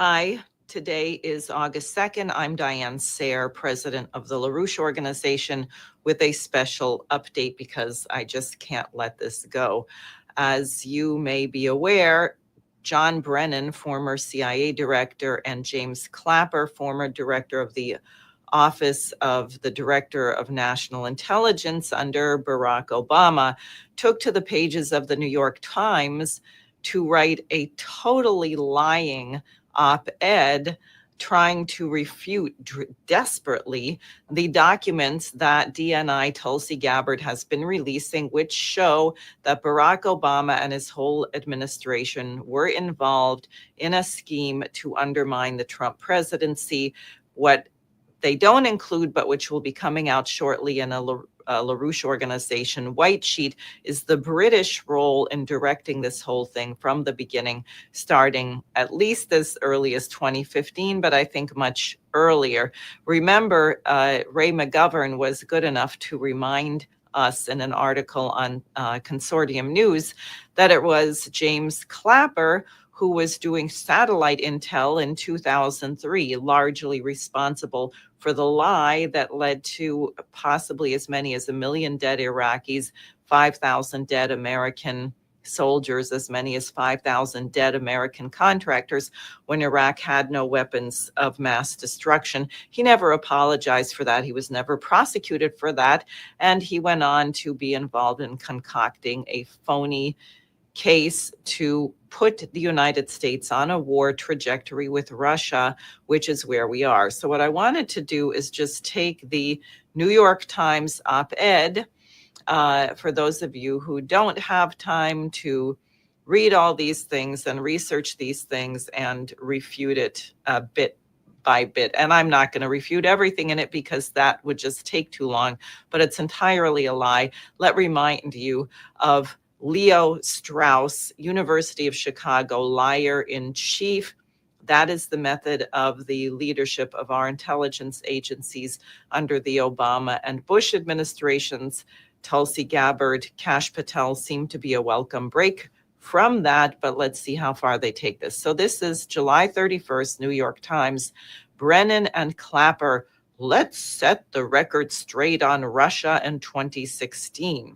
Hi, today is August 2nd. I'm Diane Sayre, president of the LaRouche organization, with a special update because I just can't let this go. As you may be aware, John Brennan, former CIA director, and James Clapper, former director of the Office of the Director of National Intelligence under Barack Obama, took to the pages of the New York Times to write a totally lying op-ed trying to refute desperately the documents that DNI Tulsi Gabbard has been releasing, which show that Barack Obama and his whole administration were involved in a scheme to undermine the Trump presidency. What they don't include, but which will be coming out shortly in a LaRouche organization white sheet, is the British role in directing this whole thing from the beginning, starting at least as early as 2015, but I think much earlier. Remember, Ray McGovern was good enough to remind us in an article on Consortium News that it was James Clapper who was doing satellite intel in 2003, largely responsible for the lie that led to possibly as many as 1 million dead Iraqis, 5,000 dead American soldiers, as many as 5,000 dead American contractors when Iraq had no weapons of mass destruction. He never apologized for that. He was never prosecuted for that. And he went on to be involved in concocting a phony case to put the United States on a war trajectory with Russia, which is where we are. So what I wanted to do is just take the New York Times op-ed, for those of you who don't have time to read all these things and research these things and refute it bit by bit. And I'm not going to refute everything in it because that would just take too long, but it's entirely a lie. Let me remind you of Leo Strauss, University of Chicago, liar in chief. That is the method of the leadership of our intelligence agencies under the Obama and Bush administrations. Tulsi Gabbard, Kash Patel seem to be a welcome break from that, but let's see how far they take this. So this is July 31st, New York Times. Brennan and Clapper, let's set the record straight on Russia in 2016.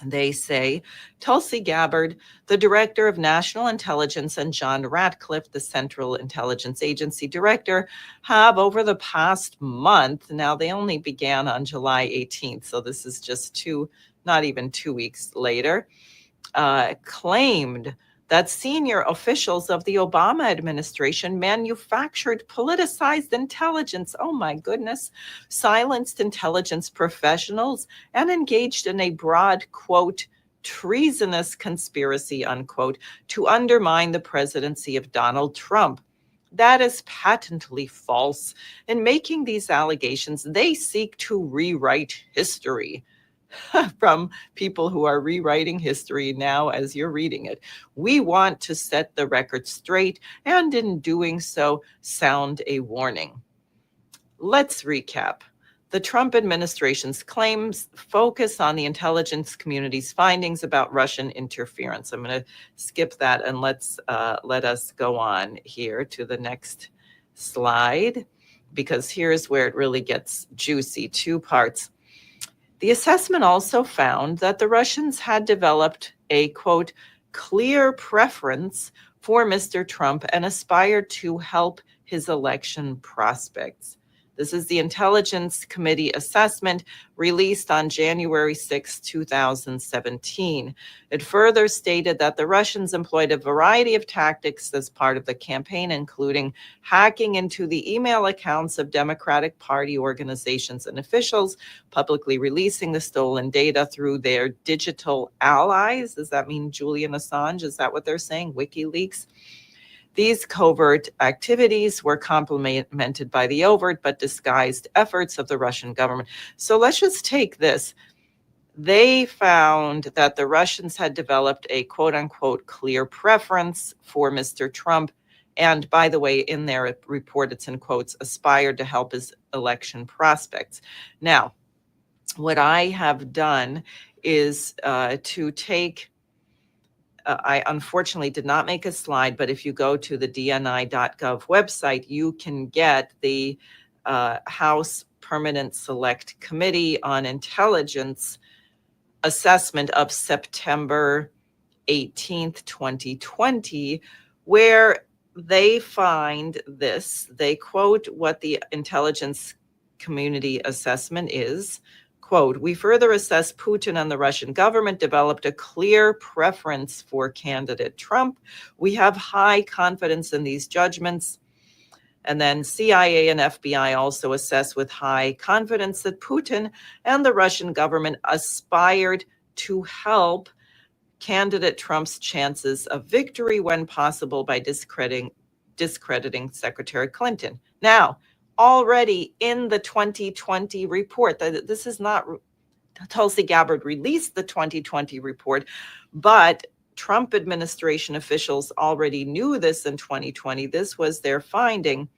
They say Tulsi Gabbard, the director of national intelligence, and John Ratcliffe, the Central Intelligence Agency director, have over the past month, now they only began on July 18th, so this is just not even 2 weeks later, claimed that senior officials of the Obama administration manufactured politicized intelligence, oh my goodness, silenced intelligence professionals, and engaged in a broad, quote, treasonous conspiracy, unquote, to undermine the presidency of Donald Trump. That is patently false. In making these allegations, they seek to rewrite history. From people who are rewriting history now as you're reading it. We want to set the record straight, and in doing so, sound a warning. Let's recap. The Trump administration's claims focus on the intelligence community's findings about Russian interference. I'm going to skip that and let us go on here to the next slide, because here's where it really gets juicy. 2 parts. The assessment also found that the Russians had developed a, quote, clear preference for Mr. Trump and aspired to help his election prospects. This is the Intelligence Committee assessment released on January 6, 2017. It further stated that the Russians employed a variety of tactics as part of the campaign, including hacking into the email accounts of Democratic Party organizations and officials, publicly releasing the stolen data through their digital allies. Does that mean Julian Assange? Is that what they're saying? WikiLeaks? These covert activities were complemented by the overt but disguised efforts of the Russian government. So let's just take this. They found that the Russians had developed a quote unquote clear preference for Mr. Trump. And by the way, in their report, it's in quotes, aspired to help his election prospects. Now, what I have done is to take I unfortunately did not make a slide, but if you go to the dni.gov website, you can get the House Permanent Select Committee on Intelligence assessment of September 18th, 2020, where they find this. They quote what the intelligence community assessment is. Quote, we further assess Putin and the Russian government developed a clear preference for candidate Trump. We have high confidence in these judgments. And then CIA and FBI also assess with high confidence that Putin and the Russian government aspired to help candidate Trump's chances of victory when possible by discrediting Secretary Clinton. Now, already in the 2020 report, this is not Tulsi Gabbard released the 2020 report, but Trump administration officials already knew this in 2020. This was their finding.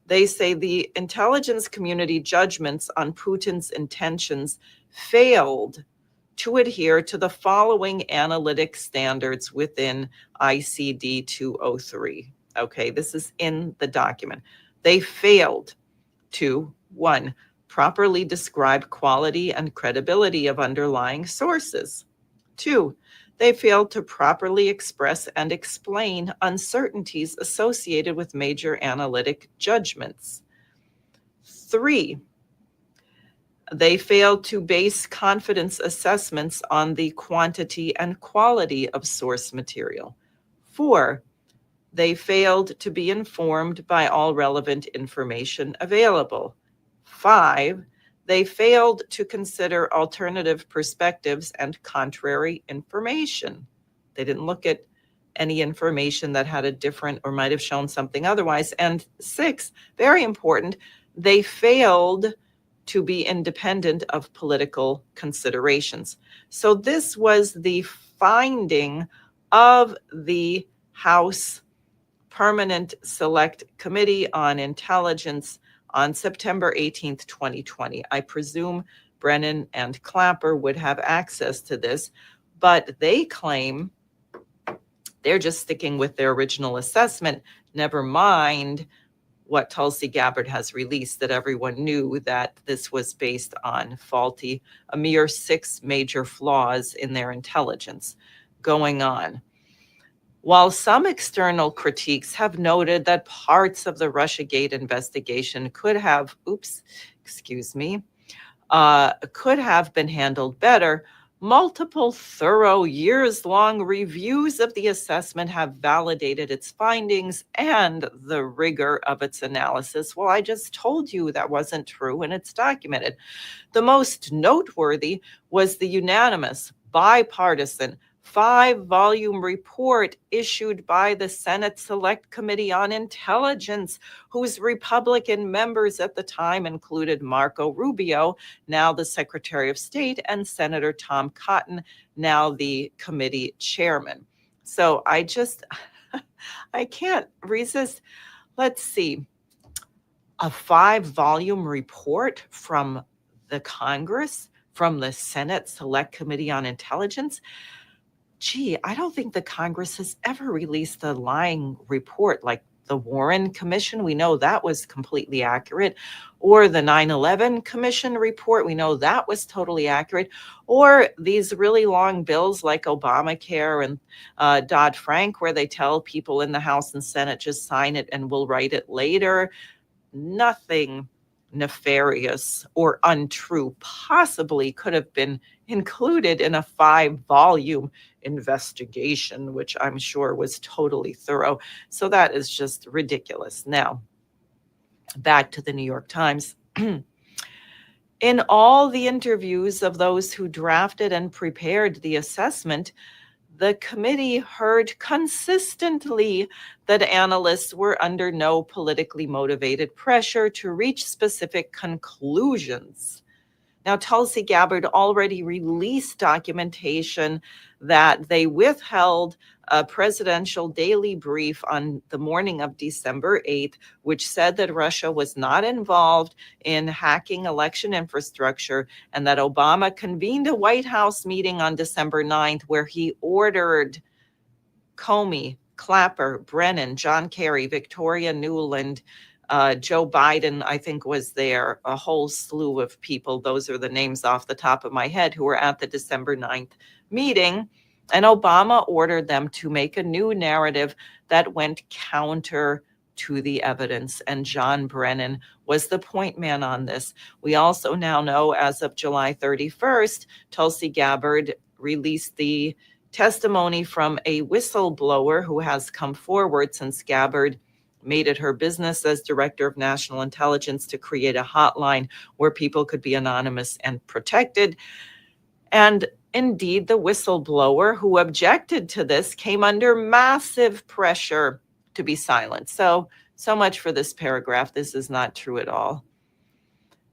They say the intelligence community judgments on Putin's intentions failed to adhere to the following analytic standards within ICD 203. Okay, this is in the document. They failed to, 1, properly describe quality and credibility of underlying sources. 2, they failed to properly express and explain uncertainties associated with major analytic judgments. 3, they failed to base confidence assessments on the quantity and quality of source material. 4, they failed to be informed by all relevant information available. 5, they failed to consider alternative perspectives and contrary information. They didn't look at any information that had a different or might have shown something otherwise. And 6, very important, they failed to be independent of political considerations. So this was the finding of the House Permanent Select Committee on Intelligence on September 18th, 2020. I presume Brennan and Clapper would have access to this, but they claim they're just sticking with their original assessment, never mind what Tulsi Gabbard has released, that everyone knew that this was based on faulty, a mere 6 major flaws in their intelligence going on. While some external critiques have noted that parts of the Russiagate investigation could have been handled better, multiple thorough years-long reviews of the assessment have validated its findings and the rigor of its analysis. Well, I just told you that wasn't true, and it's documented. The most noteworthy was the unanimous, bipartisan, 5-volume report issued by the Senate Select Committee on Intelligence, whose Republican members at the time included Marco Rubio, now the Secretary of State, and Senator Tom Cotton, now the committee chairman. So I can't resist. Let's see. A 5-volume report from the Congress, from the Senate Select Committee on Intelligence. Gee, I don't think the Congress has ever released a lying report like the Warren Commission. We know that was completely accurate. Or the 9/11 Commission report. We know that was totally accurate. Or these really long bills like Obamacare and Dodd-Frank, where they tell people in the House and Senate, just sign it and we'll write it later. Nothing nefarious or untrue possibly could have been included in a 5-volume investigation, which I'm sure was totally thorough. So that is just ridiculous. Now, back to the New York Times. In all the interviews of those who drafted and prepared the assessment, the committee heard consistently that analysts were under no politically motivated pressure to reach specific conclusions. Now, Tulsi Gabbard already released documentation that they withheld a presidential daily brief on the morning of December 8th, which said that Russia was not involved in hacking election infrastructure, and that Obama convened a White House meeting on December 9th where he ordered Comey, Clapper, Brennan, John Kerry, Victoria Nuland, Joe Biden, I think, was there, a whole slew of people. Those are the names off the top of my head who were at the December 9th meeting. And Obama ordered them to make a new narrative that went counter to the evidence. And John Brennan was the point man on this. We also now know, as of July 31st, Tulsi Gabbard released the testimony from a whistleblower who has come forward since Gabbard made it her business as Director of National Intelligence to create a hotline where people could be anonymous and protected. And indeed, the whistleblower who objected to this came under massive pressure to be silent. So much for this paragraph. This is not true at all.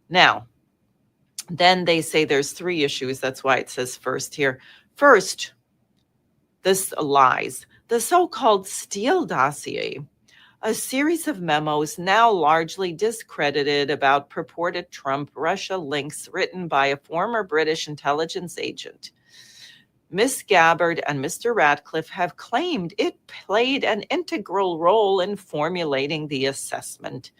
Now, then they say there's 3 issues. That's why it says first here. First, this lies. The so-called Steele dossier, a series of memos now largely discredited about purported Trump-Russia links written by a former British intelligence agent. Miss Gabbard and Mr. Ratcliffe have claimed it played an integral role in formulating the assessment.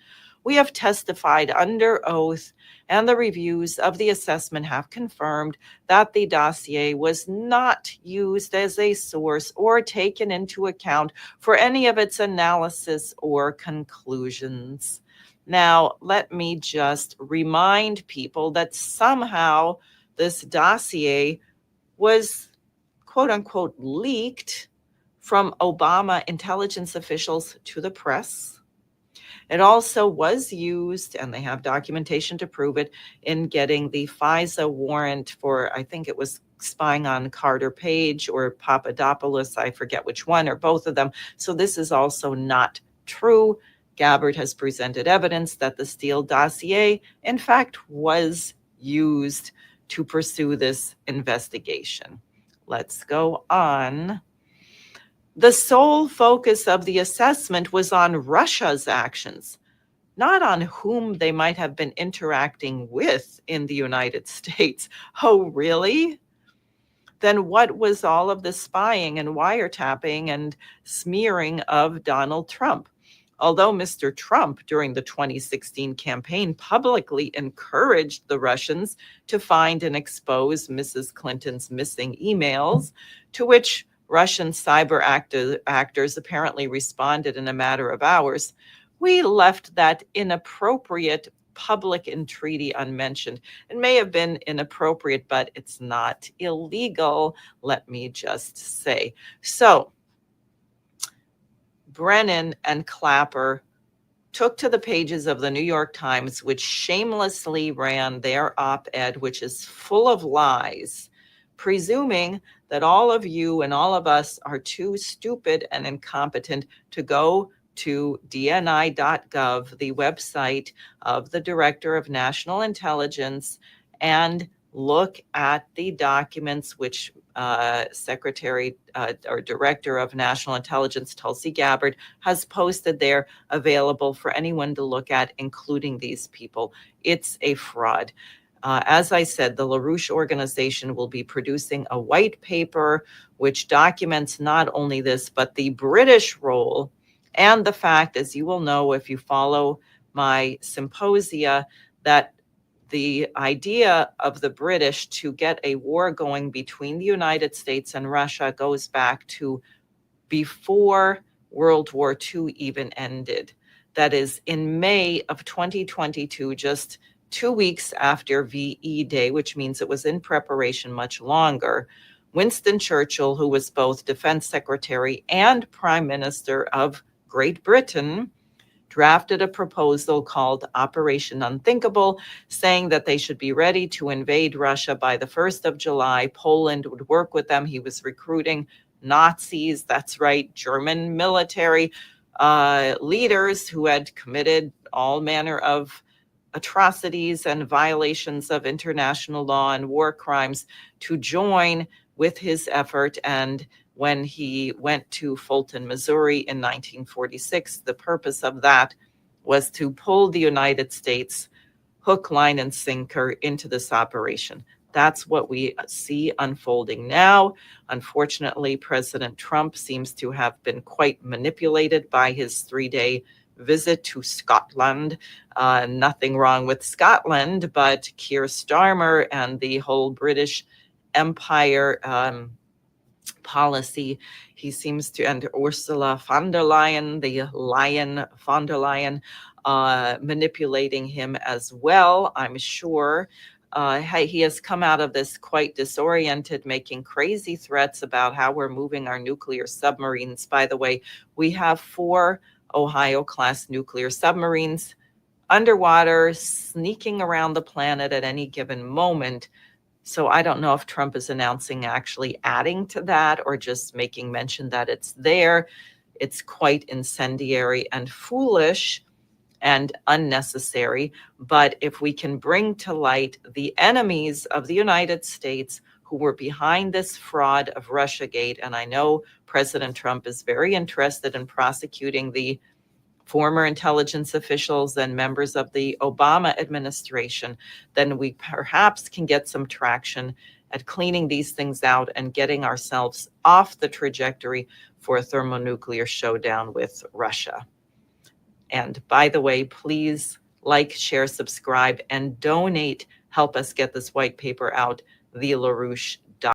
We have testified under oath, and the reviews of the assessment have confirmed that the dossier was not used as a source or taken into account for any of its analysis or conclusions. Now, let me just remind people that somehow this dossier was, quote unquote, leaked from Obama intelligence officials to the press. It also was used, and they have documentation to prove it, in getting the FISA warrant for, I think it was spying on Carter Page or Papadopoulos, I forget which one, or both of them. So this is also not true. Gabbard has presented evidence that the Steele dossier, in fact, was used to pursue this investigation. Let's go on. The sole focus of the assessment was on Russia's actions, not on whom they might have been interacting with in the United States. Oh, really? Then what was all of the spying and wiretapping and smearing of Donald Trump? Although Mr. Trump, during the 2016 campaign, publicly encouraged the Russians to find and expose Mrs. Clinton's missing emails, to which Russian cyber actors apparently responded in a matter of hours, we left that inappropriate public entreaty unmentioned. It may have been inappropriate, but it's not illegal, let me just say. So, Brennan and Clapper took to the pages of the New York Times, which shamelessly ran their op-ed, which is full of lies, presuming that all of you and all of us are too stupid and incompetent to go to dni.gov, the website of the Director of National Intelligence, and look at the documents which Secretary or Director of National Intelligence Tulsi Gabbard has posted there, available for anyone to look at, including these people. It's a fraud. As I said, the LaRouche organization will be producing a white paper which documents not only this, but the British role and the fact, as you will know if you follow my symposia, that the idea of the British to get a war going between the United States and Russia goes back to before World War II even ended. That is, in May of 2022, just 2 weeks after VE Day, which means it was in preparation much longer, Winston Churchill, who was both Defense Secretary and Prime Minister of Great Britain, drafted a proposal called Operation Unthinkable, saying that they should be ready to invade Russia by the 1st of July. Poland would work with them. He was recruiting Nazis, that's right, German military leaders who had committed all manner of atrocities and violations of international law and war crimes, to join with his effort. And when he went to Fulton, Missouri in 1946, the purpose of that was to pull the United States hook, line, and sinker into this operation. That's what we see unfolding now. Unfortunately, President Trump seems to have been quite manipulated by his 3-day visit to Scotland. Nothing wrong with Scotland, but Keir Starmer and the whole British Empire policy, he seems to, and Ursula von der Leyen, the lion von der Leyen, manipulating him as well, I'm sure. He has come out of this quite disoriented, making crazy threats about how we're moving our nuclear submarines. By the way, we have 4 Ohio-class nuclear submarines underwater, sneaking around the planet at any given moment. So I don't know if Trump is announcing actually adding to that or just making mention that it's there. It's quite incendiary and foolish and unnecessary. But if we can bring to light the enemies of the United States who were behind this fraud of Russiagate, and I know President Trump is very interested in prosecuting the former intelligence officials and members of the Obama administration, then we perhaps can get some traction at cleaning these things out and getting ourselves off the trajectory for a thermonuclear showdown with Russia. And by the way, please like, share, subscribe, and donate. Help us get this white paper out, theLaRouche